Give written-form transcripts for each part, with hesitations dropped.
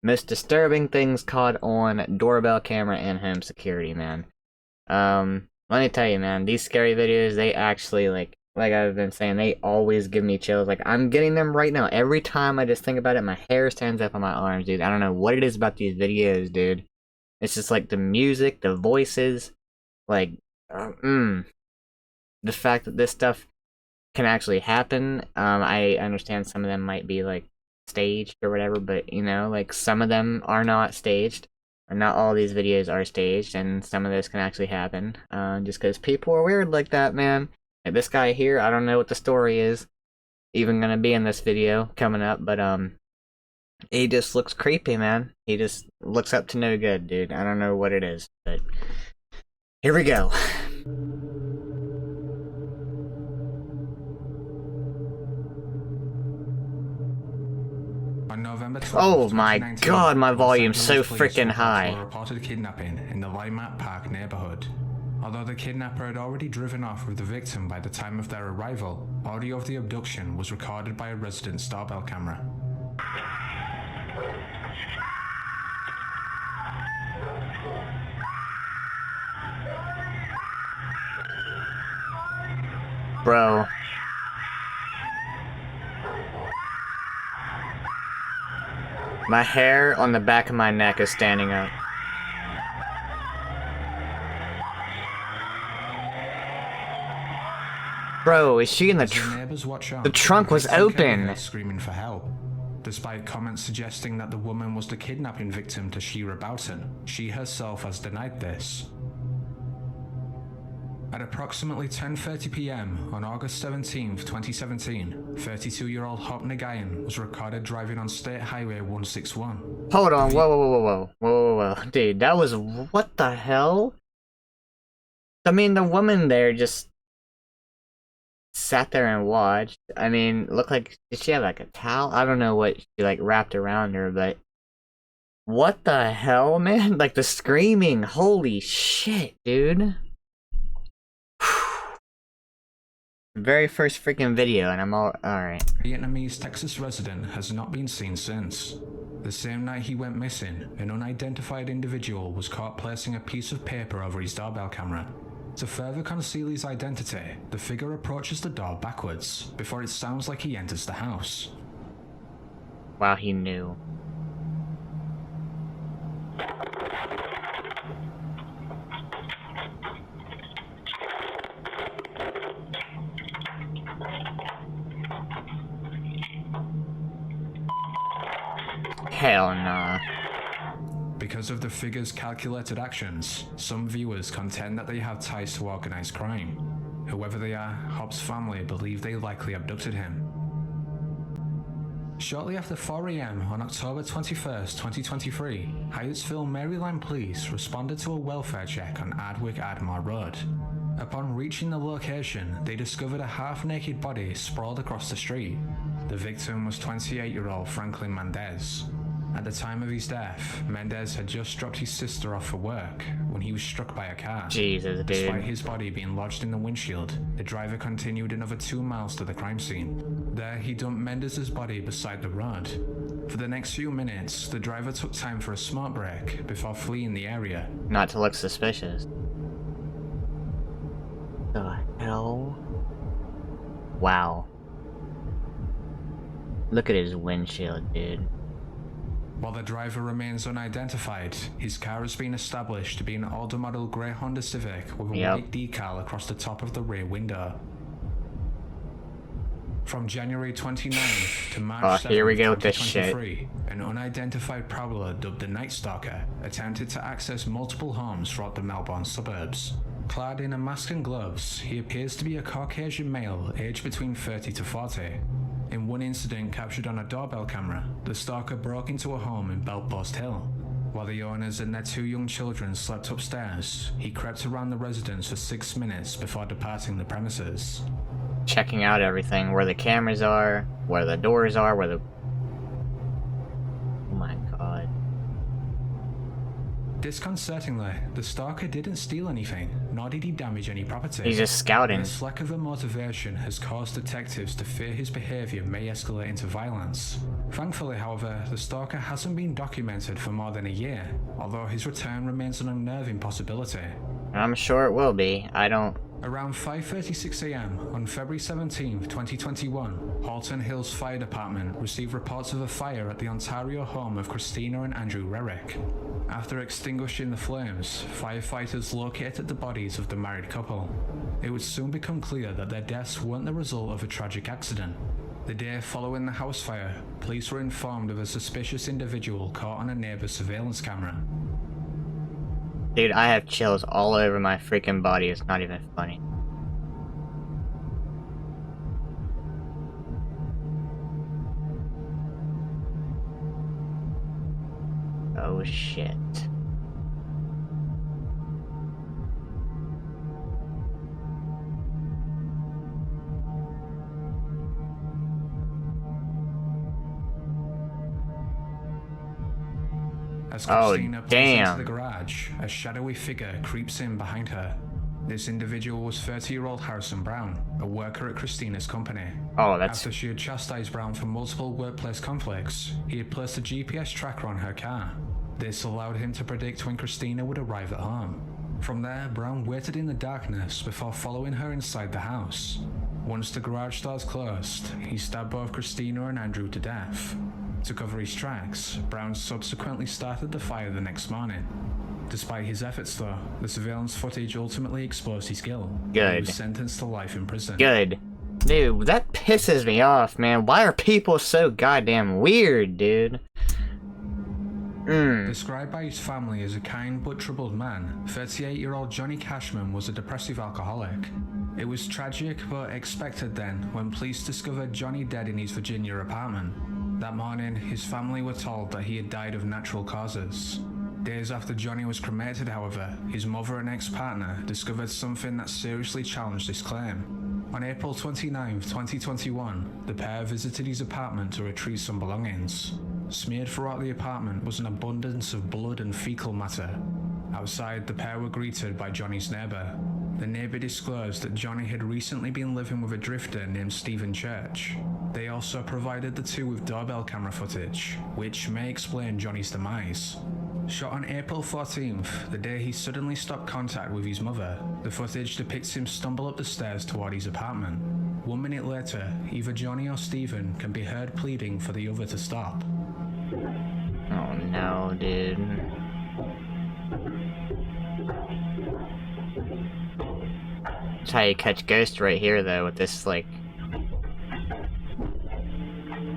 Most disturbing things caught on doorbell camera and home security, man. Let me tell you, man, these scary videos, they actually, like I've been saying, they always give me chills. Like, I'm getting them right now. Every time I just think about it, my hair stands up on my arms, dude. I don't know what it is about these videos, dude. It's just like the music, the voices, like, the fact that this stuff can actually happen. I understand some of them might be, like, staged or whatever, but, you know, like, some of them are not staged. Not all these videos are staged, and some of this can actually happen, just because people are weird like that, man. Like this guy here, I don't know what the story is even gonna be in this video coming up, but, he just looks creepy, man. He just looks up to no good, dude. I don't know what it is, but here we go. On November 12th, oh my god, my volume's so freaking high. Reported kidnapping in the Lymat Park neighborhood. Although the kidnapper had already driven off with the victim by the time of their arrival, audio of the abduction was recorded by a resident's doorbell camera. Bro. My hair on the back of my neck is standing up. Bro, is she in the trunk? The trunk was open. Screaming for help. Despite comments suggesting that the woman was the kidnapping victim to Shira Boughton, she herself has denied this. At approximately 10:30 p.m. on August 17, 2017, 32-year-old Hop Nagayan was recorded driving on State Highway 161. Hold on, whoa. Dude, that was, what the hell? I mean, the woman there just sat there and watched. I mean, looked like, did she have like a towel? I don't know what she like wrapped around her, but what the hell, man? Like the screaming, holy shit, dude. Very first freaking video, and I'm alright. Vietnamese Texas resident has not been seen since. The same night he went missing, an unidentified individual was caught placing a piece of paper over his doorbell camera. To further conceal his identity, the figure approaches the door backwards, before it sounds like he enters the house. Wow, he knew. Hell nah. Because of the figure's calculated actions, some viewers contend that they have ties to organized crime. Whoever they are, Hop's family believe they likely abducted him. Shortly after 4 a.m. on October 21st, 2023, Hyattsville, Maryland police responded to a welfare check on Ardwick Ardmore Road. Upon reaching the location, they discovered a half-naked body sprawled across the street. The victim was 28-year-old Franklin Mendez. At the time of his death, Mendez had just dropped his sister off for work when he was struck by a car. Jesus, dude. Despite his body being lodged in the windshield, the driver continued another 2 miles to the crime scene. There, he dumped Mendez's body beside the road. For the next few minutes, the driver took time for a smoke break before fleeing the area. Not to look suspicious. The hell? Wow. Look at his windshield, dude. While the driver remains unidentified, his car has been established to be an older model grey Honda Civic with a white decal across the top of the rear window. From January 29th to March 7th, here we go with this shit. An unidentified prowler dubbed the Night Stalker attempted to access multiple homes throughout the Melbourne suburbs. Clad in a mask and gloves, he appears to be a Caucasian male aged between 30 to 40. In one incident captured on a doorbell camera, the stalker broke into a home in Belpost Hill. While the owners and their 2 young children slept upstairs, he crept around the residence for 6 minutes before departing the premises. Checking out everything, where the cameras are, where the doors are, where the... Oh my god. Disconcertingly, the stalker didn't steal anything, nor did he damage any property. He's just scouting. This lack of a motivation has caused detectives to fear his behavior may escalate into violence. Thankfully, however, the stalker hasn't been documented for more than a year, although his return remains an unnerving possibility. I'm sure it will be. I don't... Around 5:36 a.m. on February 17, 2021, Halton Hills Fire Department received reports of a fire at the Ontario home of Christina and Andrew Rerick. After extinguishing the flames, firefighters located the bodies of the married couple. It would soon become clear that their deaths weren't the result of a tragic accident. The day following the house fire, police were informed of a suspicious individual caught on a neighbor's surveillance camera. Dude, I have chills all over my freaking body. It's not even funny. Oh shit. As Christina pulls damn. into the garage, a shadowy figure creeps in behind her. This individual was 30-year-old Harrison Brown, a worker at Christina's company. Oh, that's... After she had chastised Brown for multiple workplace conflicts, he had placed a GPS tracker on her car. This allowed him to predict when Christina would arrive at home. From there, Brown waited in the darkness before following her inside the house. Once the garage doors closed, he stabbed both Christina and Andrew to death. To cover his tracks, Brown subsequently started the fire the next morning. Despite his efforts though, the surveillance footage ultimately exposed his guilt. Good. He was sentenced to life in prison. Good. Dude, that pisses me off, man. Why are people so goddamn weird, dude? Described by his family as a kind but troubled man, 38-year-old Johnny Cashman was a depressive alcoholic. It was tragic but expected then when police discovered Johnny dead in his Virginia apartment. That morning, his family were told that he had died of natural causes. Days after Johnny was cremated, however, his mother and ex-partner discovered something that seriously challenged this claim. On April 29, 2021, the pair visited his apartment to retrieve some belongings. Smeared throughout the apartment was an abundance of blood and fecal matter. Outside, the pair were greeted by Johnny's neighbor. The neighbor disclosed that Johnny had recently been living with a drifter named Stephen Church. They also provided the two with doorbell camera footage, which may explain Johnny's demise. Shot on April 14th, the day he suddenly stopped contact with his mother, the footage depicts him stumble up the stairs toward his apartment. 1 minute later, either Johnny or Stephen can be heard pleading for the other to stop. Oh no, dude. That's how you catch ghosts right here, though, with this, like,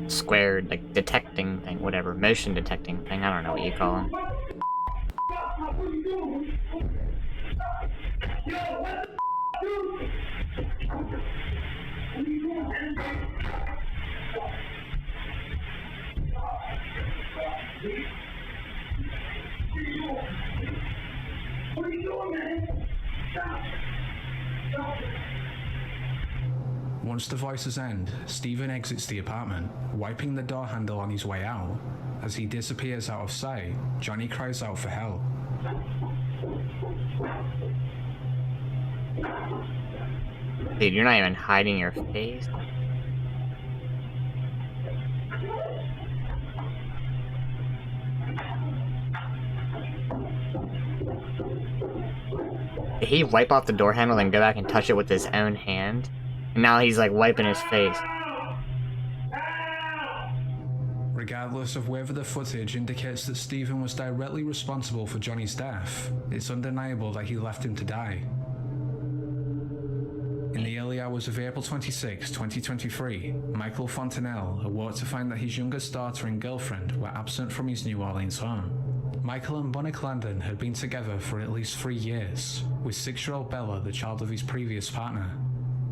squared, like, detecting thing, whatever, motion detecting thing, I don't know what you call them. What are you doing, man? Stop. Once the voices end, Stephen exits the apartment, wiping the door handle on his way out. As he disappears out of sight, Johnny cries out for help. Dude, you're not even hiding your face. Did he wipe off the door handle and go back and touch it with his own hand? And now he's like wiping his face. Regardless of whether the footage indicates that Stephen was directly responsible for Johnny's death, it's undeniable that he left him to die. In the early hours of April 26, 2023, Michael Fontenelle awoke to find that his youngest daughter and girlfriend were absent from his New Orleans home. Michael and Bonnie Clandon had been together for at least 3 years, with 6-year-old Bella the child of his previous partner.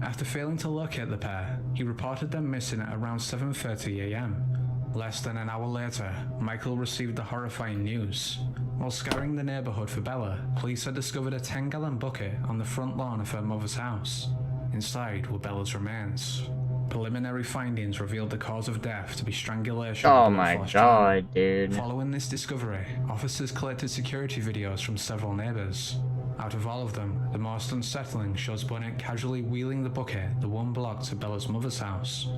After failing to locate the pair, he reported them missing at around 7:30 a.m. Less than an hour later, Michael received the horrifying news. While scouring the neighborhood for Bella, police had discovered a 10-gallon bucket on the front lawn of her mother's house. Inside were Bella's remains. Preliminary findings revealed the cause of death to be strangulation. Oh my god, dude. Following this discovery, officers collected security videos from several neighbors. Out of all of them, the most unsettling shows Bonnet casually wheeling the bucket the one block to Bella's mother's house.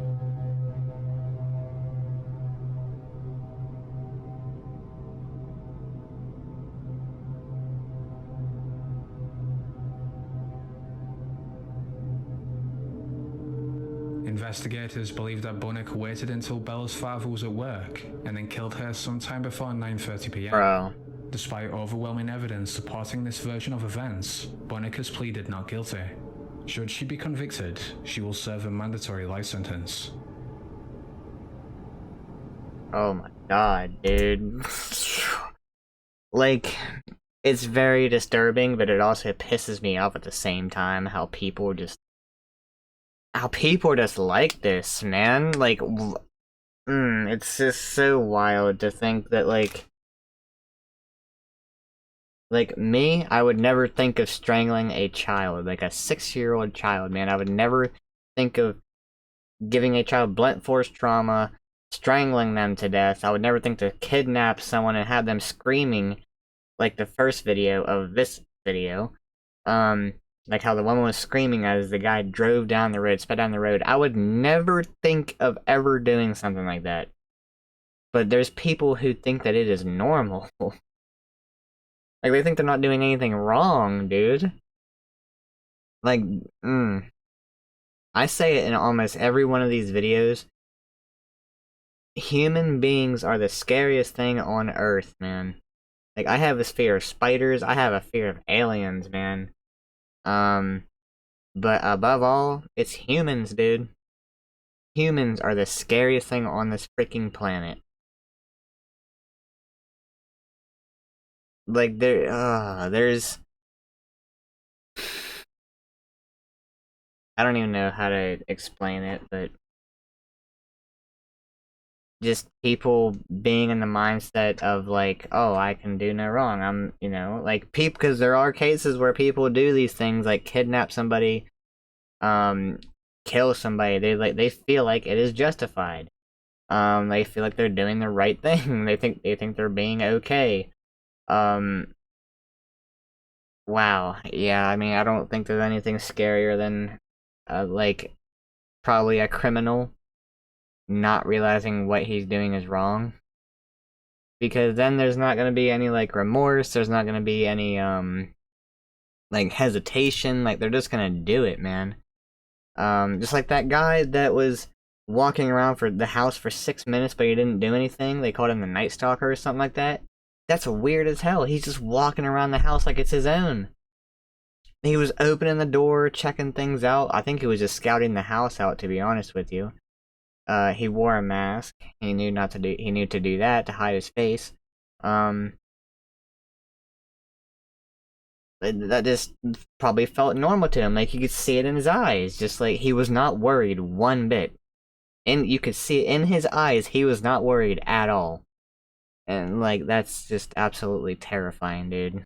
Investigators believe that Bunnick waited until Bella's father was at work and then killed her sometime before 9:30 p.m. Bro. Despite overwhelming evidence supporting this version of events, Bunnick has pleaded not guilty. Should she be convicted, she will serve a mandatory life sentence. Oh my god, dude. Like, it's very disturbing, but it also pisses me off at the same time how people just like this, man. Like, it's just so wild to think that, like me, I would never think of strangling a child, like a 6-year-old child, man. I would never think of giving a child blunt force trauma, strangling them to death. I would never think to kidnap someone and have them screaming like the first video of this video. Like how the woman was screaming as the guy drove down the road, sped down the road. I would never think of ever doing something like that. But there's people who think that it is normal. Like, they think they're not doing anything wrong, dude. Like, I say it in almost every one of these videos. Human beings are the scariest thing on Earth, man. Like, I have this fear of spiders. I have a fear of aliens, man. But above all, it's humans, dude. Humans are the scariest thing on this freaking planet. Like, there's... I don't even know how to explain it, but... just people being in the mindset of, like, oh, I can do no wrong. I'm, you know, like, because there are cases where people do these things, like, kidnap somebody, kill somebody. They feel like it is justified. They feel like they're doing the right thing. They think they're being okay. Wow. Yeah, I mean, I don't think there's anything scarier than, like, probably a criminal not realizing what he's doing is wrong. Because then there's not gonna be any, like, remorse, there's not gonna be any, like, hesitation, like, they're just gonna do it, man. Just like that guy that was walking around for the house for 6 minutes, but he didn't do anything, they called him the Night Stalker or something like that. That's weird as hell, he's just walking around the house like it's his own. He was opening the door, checking things out. I think he was just scouting the house out, to be honest with you. He wore a mask. He knew to do that to hide his face. That just probably felt normal to him. Like, you could see it in his eyes. Just like, he was not worried one bit. And you could see it in his eyes, he was not worried at all. And, like, that's just absolutely terrifying, dude.